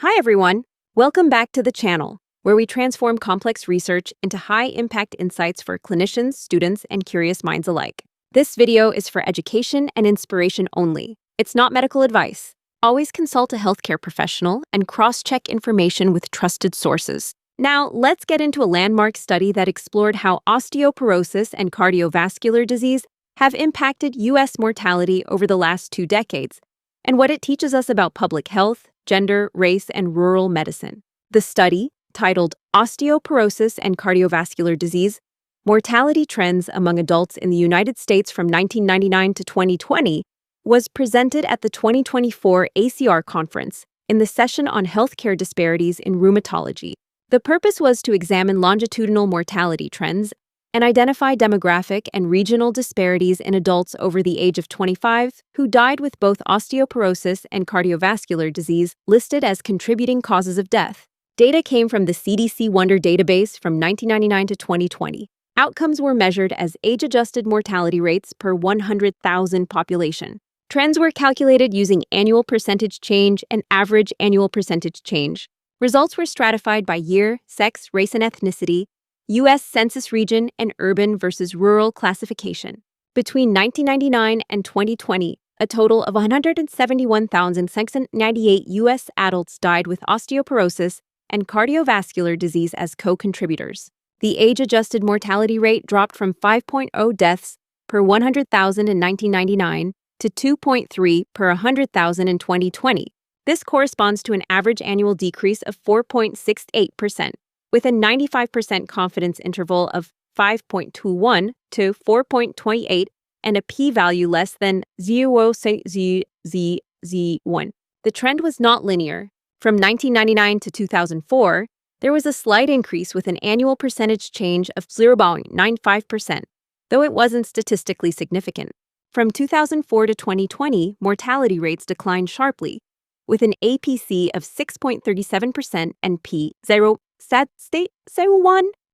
Hi everyone! Welcome back to the channel, where we transform complex research into high-impact insights for clinicians, students, and curious minds alike. This video is for education and inspiration only. It's not medical advice. Always consult a healthcare professional and cross-check information with trusted sources. Now, let's get into a landmark study that explored how osteoporosis and cardiovascular disease have impacted U.S. mortality over the last 2 decades, and what it teaches us about public health, gender, race, and rural medicine. The study, titled Osteoporosis and Cardiovascular Disease, Mortality Trends Among Adults in the United States from 1999 to 2020, was presented at the 2024 ACR Conference in the session on healthcare disparities in rheumatology. The purpose was to examine longitudinal mortality trends and identify demographic and regional disparities in adults over the age of 25 who died with both osteoporosis and cardiovascular disease listed as contributing causes of death. Data came from the CDC-WONDER database from 1999 to 2020. Outcomes were measured as age-adjusted mortality rates per 100,000 population. Trends were calculated using annual percentage change and average annual percentage change. Results were stratified by year, sex, race, and ethnicity, U.S. Census region, and urban versus rural classification. Between 1999 and 2020, a total of 171,698 U.S. adults died with osteoporosis and cardiovascular disease as co-contributors. The age-adjusted mortality rate dropped from 5.0 deaths per 100,000 in 1999 to 2.3 per 100,000 in 2020. This corresponds to an average annual decrease of 4.68%. with a 95% confidence interval of 5.21 to 4.28 and a p-value less than 0.001. The trend was not linear. From 1999 to 2004, there was a slight increase with an annual percentage change of 0.95%, though it wasn't statistically significant. From 2004 to 2020, mortality rates declined sharply, with an APC of 6.37% and p0.01.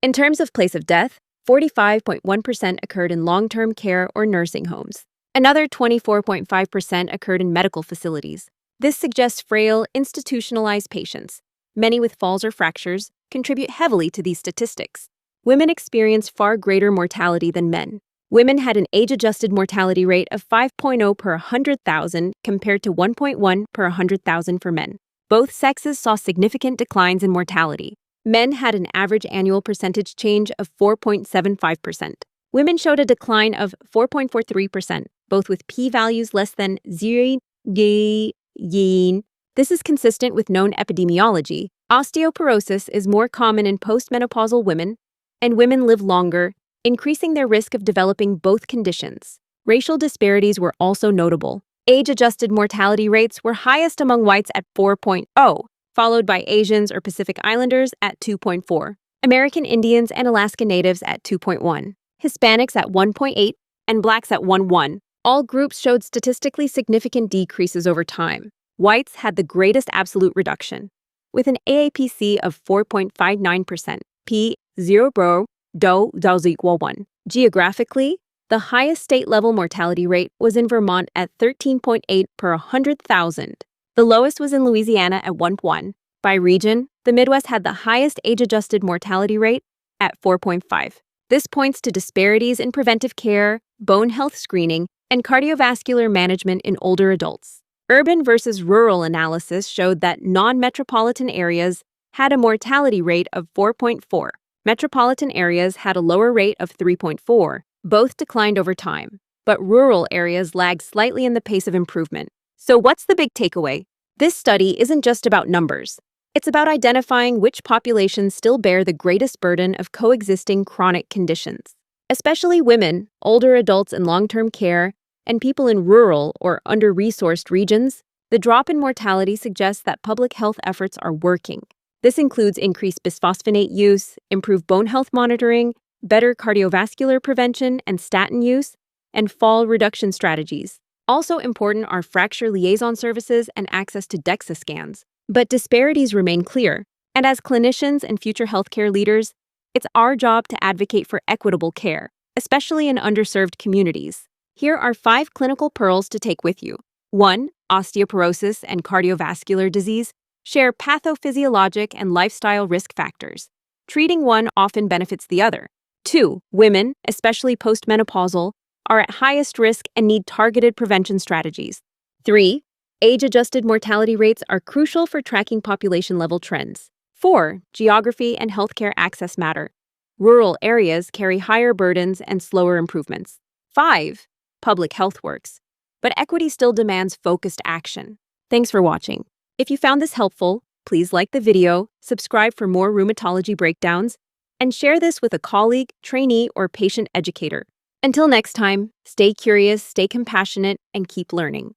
In terms of place of death, 45.1% occurred in long-term care or nursing homes. Another 24.5% occurred in medical facilities. This suggests frail, institutionalized patients, many with falls or fractures, contribute heavily to these statistics. Women experience far greater mortality than men. Women had an age-adjusted mortality rate of 5.0 per 100,000 compared to 1.1 per 100,000 for men. Both sexes saw significant declines in mortality. Men had an average annual percentage change of 4.75%. Women showed a decline of 4.43%, both with p-values less than 0.0. This is consistent with known epidemiology. Osteoporosis is more common in postmenopausal women, and women live longer, increasing their risk of developing both conditions. Racial disparities were also notable. Age-adjusted mortality rates were highest among whites at 4.0, followed by Asians or Pacific Islanders at 2.4, American Indians and Alaska Natives at 2.1, Hispanics at 1.8, and Blacks at 1.1. All groups showed statistically significant decreases over time. Whites had the greatest absolute reduction, with an AAPC of 4.59%, p0.001. Geographically, the highest state-level mortality rate was in Vermont at 13.8 per 100,000. The lowest was in Louisiana at 1.1. By region, the Midwest had the highest age-adjusted mortality rate at 4.5. This points to disparities in preventive care, bone health screening, and cardiovascular management in older adults. Urban versus rural analysis showed that non-metropolitan areas had a mortality rate of 4.4. Metropolitan areas had a lower rate of 3.4. Both declined over time, but rural areas lagged slightly in the pace of improvement. So what's the big takeaway? This study isn't just about numbers. It's about identifying which populations still bear the greatest burden of coexisting chronic conditions. Especially women, older adults in long-term care, and people in rural or under-resourced regions, the drop in mortality suggests that public health efforts are working. This includes increased bisphosphonate use, improved bone health monitoring, better cardiovascular prevention and statin use, and fall reduction strategies. Also important are fracture liaison services and access to DEXA scans. But disparities remain clear, and as clinicians and future healthcare leaders, it's our job to advocate for equitable care, especially in underserved communities. Here are 5 clinical pearls to take with you. 1. Osteoporosis and cardiovascular disease share pathophysiologic and lifestyle risk factors. Treating one often benefits the other. 2. Women, especially postmenopausal, are at highest risk and need targeted prevention strategies. 3. Age-adjusted mortality rates are crucial for tracking population-level trends. 4. Geography and healthcare access matter. Rural areas carry higher burdens and slower improvements. 5. Public health works, but equity still demands focused action. Thanks for watching. If you found this helpful, please like the video, subscribe for more rheumatology breakdowns, and share this with a colleague, trainee, or patient educator. Until next time, stay curious, stay compassionate, and keep learning.